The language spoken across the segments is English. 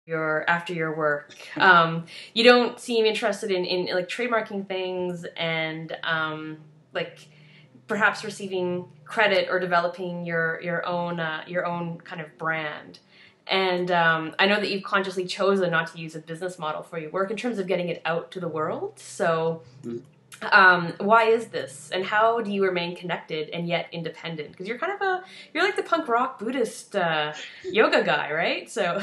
your work. You don't seem interested in like trademarking things and like perhaps receiving credit or developing your own kind of brand. And I know that you've consciously chosen not to use a business model for your work in terms of getting it out to the world. So why is this, and how do you remain connected and yet independent? Because you're you're like the punk rock Buddhist yoga guy, right? So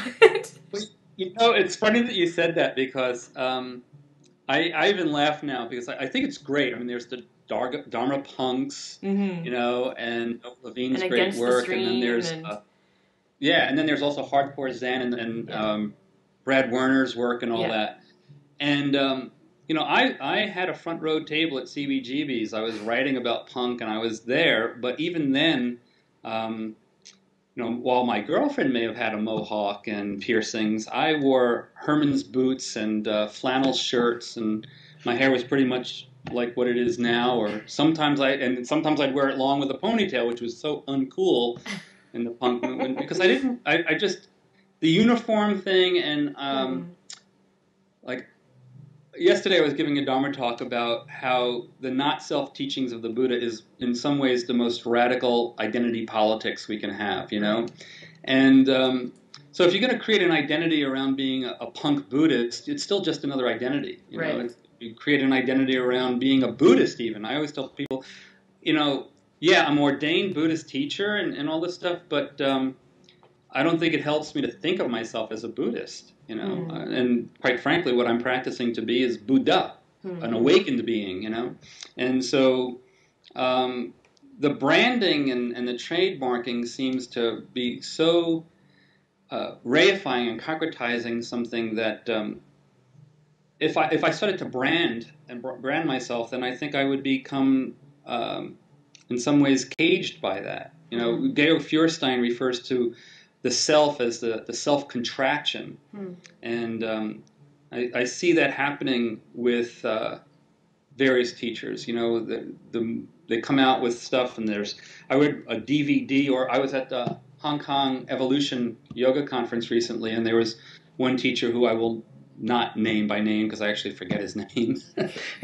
You know, it's funny that you said that because I even laugh now because I think it's great. I mean, there's the Dharma punks, hmm you know, and and Levine's great against the work, and then stream, there's and yeah, and then there's also hardcore Zen and yeah, Brad Werner's work and all yeah. that. And you know, I had a front row table at CBGB's. I was writing about punk, and I was there. But even then, um, you know, while my girlfriend may have had a mohawk and piercings, I wore Herman's boots and flannel shirts, and my hair was pretty much like what it is now. Or sometimes I'd wear it long with a ponytail, which was so uncool in the punk movement because I just the uniform thing and hmm like yesterday I was giving a Dharma talk about how the not self teachings of the Buddha is in some ways the most radical identity politics we can have, you know? Right, And so if you're going to create an identity around being a punk Buddhist, it's still just another identity, you know? right. You create an identity around being a Buddhist even. I always tell people, you know, yeah, I'm an ordained Buddhist teacher and all this stuff, but I don't think it helps me to think of myself as a Buddhist, you know. Hmm And quite frankly, what I'm practicing to be is Buddha, an hmm awakened being, you know. And so um, the branding and the trademarking seems to be so reifying and concretizing something that if I started to brand myself, then I think I would become in some ways caged by that. You know, hmm Georg Feuerstein refers to the self as the self contraction, hmm and I see that happening with various teachers. You know, they come out with stuff, and I read a DVD, or I was at the Hong Kong Evolution Yoga Conference recently, and there was one teacher who I will not name by name because I actually forget his name.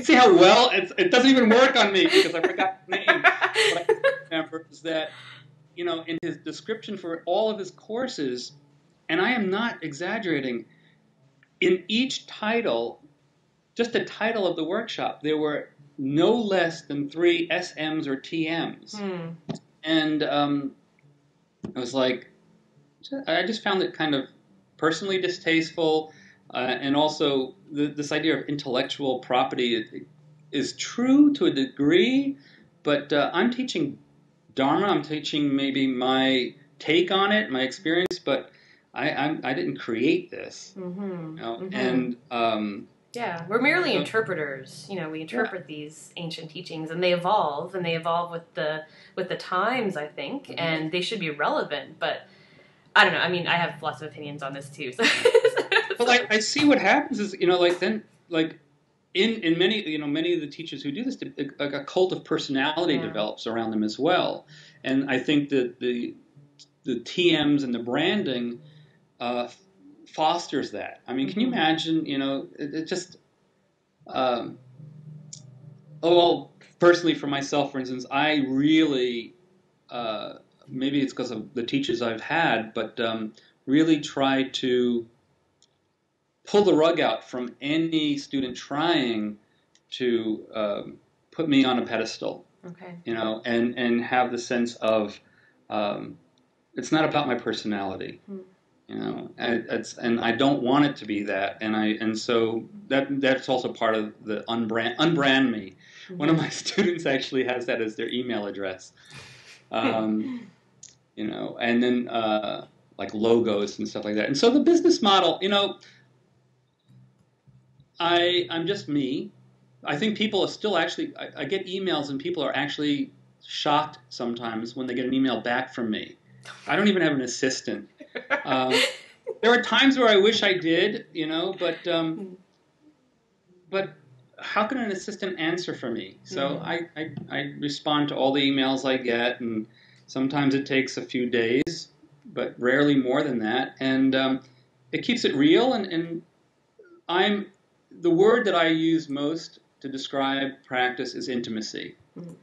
See how well it doesn't even work on me because I forgot his name. What I remember is that, you know, in his description for all of his courses, and I am not exaggerating, in each title, just the title of the workshop, there were no less than 3 SMs or TMs. hmm And I was like, I just found it kind of personally distasteful. And also, this idea of intellectual property is true to a degree, but I'm teaching Dharma. I'm teaching maybe my take on it, my experience, but I didn't create this, hmm you know. hmm And Yeah, we're merely so interpreters. You know, we yeah, interpret these ancient teachings, and they evolve with the times, I think, mhm. and they should be relevant. But I don't know. I mean, I have lots of opinions on this too. So, Well, I see what happens is, you know, like then like in many, you know, many of the teachers who do this, like a cult of personality yeah. develops around them as well. And I think that the TMs and the branding uh, fosters that. I mean, can you hmm imagine? You know, it just um, oh well. Personally, for myself, for instance, I really uh, maybe it's because of the teachers I've had, but really try to pull the rug out from any student trying to put me on a pedestal, Okay. you know, and have the sense of um, it's not about my personality, Hmm. you know, and I don't want it to be that, and so that's also part of the unbrand me. One of hmm my students actually has that as their email address, um, you know, and then like logos and stuff like that. And so the business model, you know, I'm just me. I think people are still actually. I get emails and people are actually shocked sometimes when they get an email back from me. I don't even have an assistant. Um, there are times where I wish I did, you know, but how can an assistant answer for me? So hmm I respond to all the emails I get, and sometimes it takes a few days, but rarely more than that. And it keeps it real, and I'm the word that I use most to describe practice is intimacy. Mm-hmm.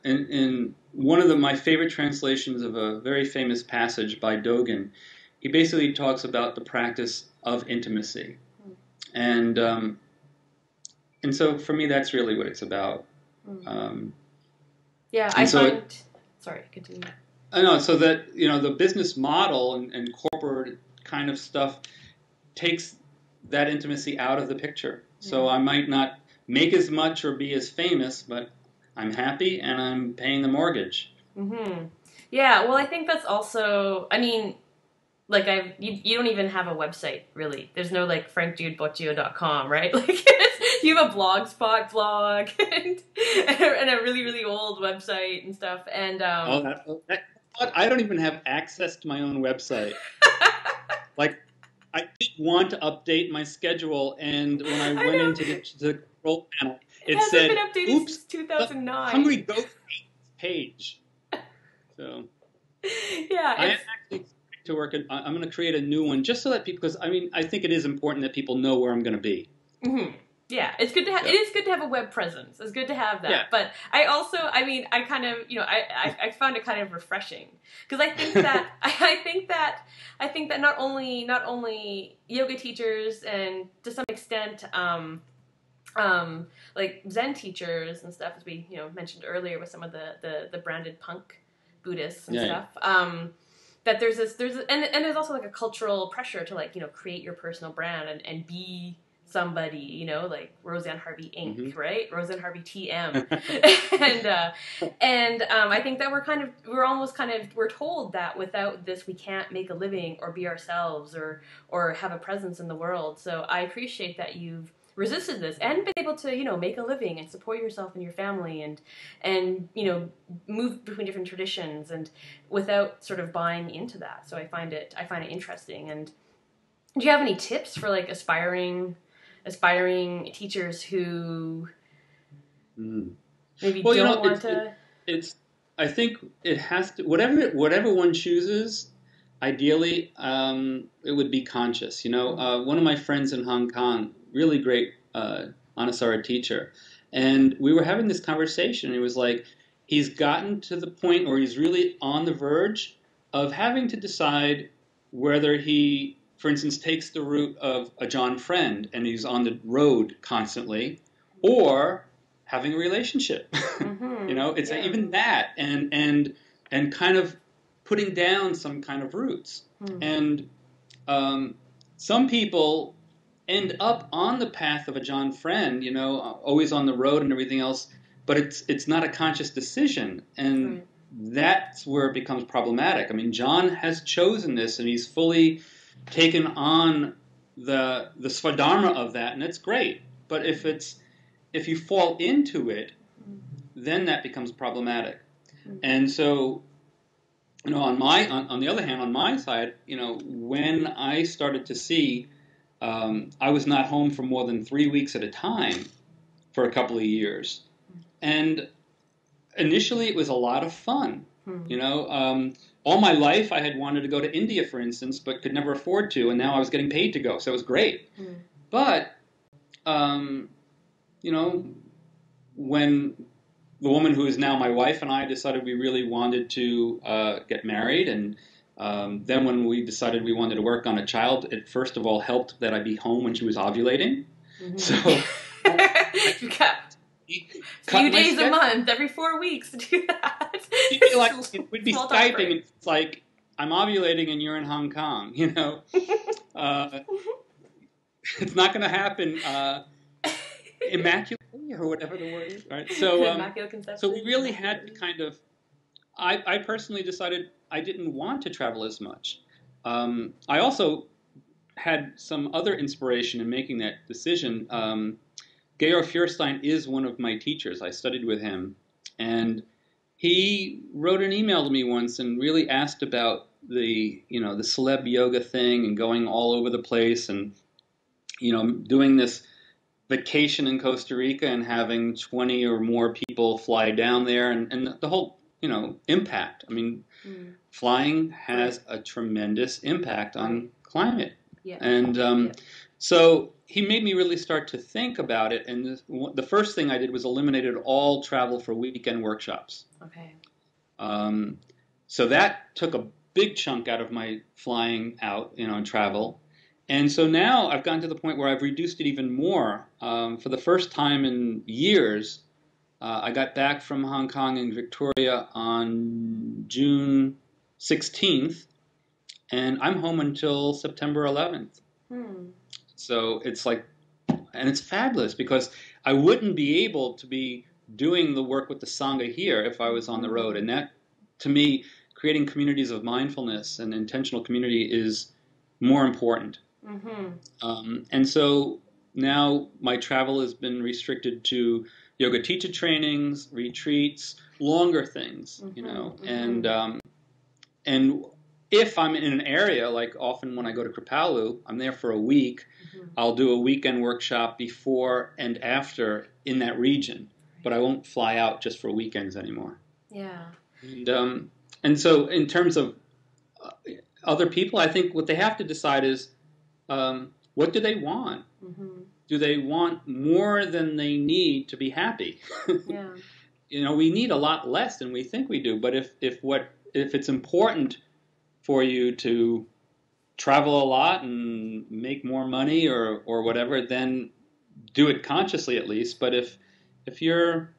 In one of my favorite translations of a very famous passage by Dogen, he basically talks about the practice of intimacy, and so for me that's really what it's about. Yeah, I and so find. Sorry, continue. I know, so that the business model and corporate kind of stuff takes that intimacy out of the picture. So I might not make as much or be as famous, but I'm happy and I'm paying the mortgage. Mm-hmm. Yeah, well, I think that's also. I mean, like you don't even have a website really. There's no like frankjudeboccio.com, right? Like you have a blogspot blog and a really really old website and stuff. And I don't even have access to my own website. Like, I did want to update my schedule, and when I went into the control panel, it said, been updated "Oops, since 2009. Hungry Ghost page." So yeah, I am actually to work. I'm going to create a new one just so that people, because I think it is important that people know where I'm going to be. Mm-hmm. Yeah, it's good to have. Yeah. It is good to have a web presence. It's good to have that. Yeah. But I also, I kind of, I found it kind of refreshing because I think that I think that not only yoga teachers and to some extent, like Zen teachers and stuff, as we mentioned earlier with some of the branded punk Buddhists and stuff. Yeah. That there's there's also like a cultural pressure to like create your personal brand and be somebody, like Roseanne Harvey Inc., mm-hmm. right? Roseanne Harvey TM. and I think that we're told that without this we can't make a living or be ourselves or have a presence in the world. So I appreciate that you've resisted this and been able to, make a living and support yourself and your family and move between different traditions and without sort of buying into that. So I find it interesting. And do you have any tips for like aspiring teachers who maybe don't want to? I think it has to, whatever one chooses, ideally, it would be conscious. One of my friends in Hong Kong, really great Anusara teacher, and we were having this conversation. It was like he's gotten to the point where he's really on the verge of having to decide whether he, for instance, takes the route of a John Friend and he's on the road constantly, or having a relationship. Mm-hmm. It's even that, and kind of putting down some kind of roots. Mm-hmm. And some people end up on the path of a John Friend, always on the road and everything else, but it's not a conscious decision, and that's where it becomes problematic. I mean, John has chosen this, and he's fully taken on the svadharma of that, and it's great. But if you fall into it, then that becomes problematic. And so, on the other hand, on my side, when I started to see, I was not home for more than 3 weeks at a time for a couple of years, and initially it was a lot of fun. All my life I had wanted to go to India, for instance, but could never afford to, and now I was getting paid to go, so it was great. But, when the woman who is now my wife and I decided we really wanted to get married, and then when we decided we wanted to work on a child, it first of all helped that I be home when she was ovulating. Mm-hmm. So you got a few days a month, every 4 weeks to do that. We'd be Skyping, and it's like, I'm ovulating and you're in Hong Kong, It's not going to happen immaculately, or whatever the word is, right? So we really had to kind of, I personally decided I didn't want to travel as much. I also had some other inspiration in making that decision. Georg Feuerstein is one of my teachers. I studied with him, and he wrote an email to me once and really asked about the celeb yoga thing and going all over the place and, doing this vacation in Costa Rica and having 20 or more people fly down there and the whole, impact. I mean, flying has a tremendous impact on climate. Yeah. And Yeah. so he made me really start to think about it. And the first thing I did was eliminated all travel for weekend workshops. Okay. Um, so that took a big chunk out of my flying out, and travel. And so now I've gotten to the point where I've reduced it even more. For the first time in years, I got back from Hong Kong and Victoria on June 16th, and I'm home until September 11th. Hmm. So it's like, and it's fabulous because I wouldn't be able to be doing the work with the Sangha here if I was on the road. Hmm. And that, to me, creating communities of mindfulness and intentional community is more important. Mm-hmm. And so now my travel has been restricted to yoga teacher trainings, retreats, longer things, Mm-hmm. Mm-hmm. and if I'm in an area, like often when I go to Kripalu, I'm there for a week. Mm-hmm. I'll do a weekend workshop before and after in that region, but I won't fly out just for weekends anymore. Yeah. And so in terms of uh, other people, I think what they have to decide is what do they want? Mm-hmm. Do they want more than they need to be happy? Yeah. We need a lot less than we think we do. But if it's important for you to travel a lot and make more money or whatever, then do it consciously at least. But if you're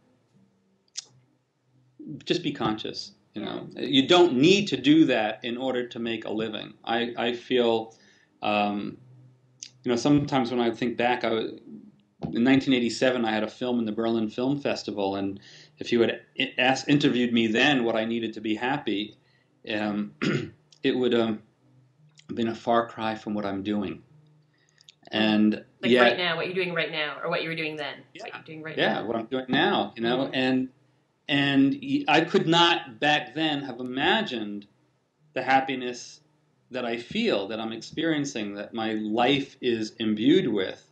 just be conscious. Yeah. You don't need to do that in order to make a living. I feel, sometimes when I think back, in 1987, I had a film in the Berlin Film Festival, and if you had interviewed me then what I needed to be happy, um, it would have been a far cry from what I'm doing. And Like right yet, now, what you're doing right now, or what you were doing then, yeah, what you're doing right yeah, now. what I'm doing now, Mm-hmm. and I could not back then have imagined the happiness that I feel, that I'm experiencing, that my life is imbued with.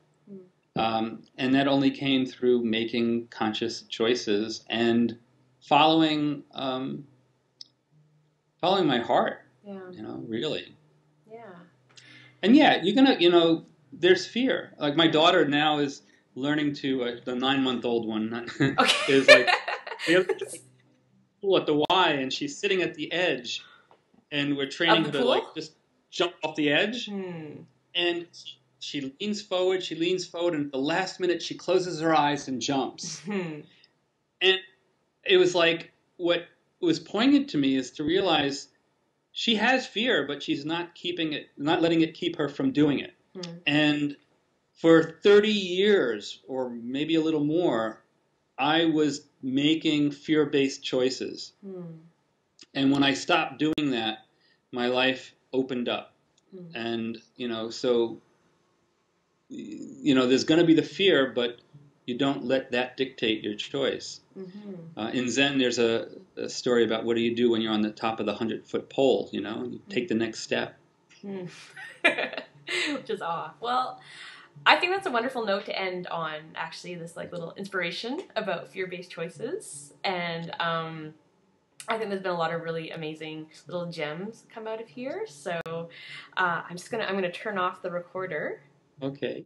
And that only came through making conscious choices and following following my heart. Yeah. Really. Yeah. And yeah, you're gonna, there's fear. Like my daughter now is learning to the 9-month-old one is Okay. like the other pool at the Y, and she's sitting at the edge, and we're Of training the her to like pool? just jump off the edge, Hmm. and she leans forward, and at the last minute she closes her eyes and jumps. Hmm. And it was like what was poignant to me is to realize she has fear, but she's not letting it keep her from doing it. Hmm. And for 30 years, or maybe a little more, I was making fear-based choices. Hmm. And when I stopped doing that, my life opened up. Hmm. And, so, there's going to be the fear, but you don't let that dictate your choice. Mm-hmm. In Zen, there's a story about what do you do when you're on the top of the 100-foot pole, and you take the next step. Hmm. Which is awe. Well, I think that's a wonderful note to end on, actually, this like little inspiration about fear-based choices. And I think there's been a lot of really amazing little gems come out of here. So I'm gonna turn off the recorder. Okay.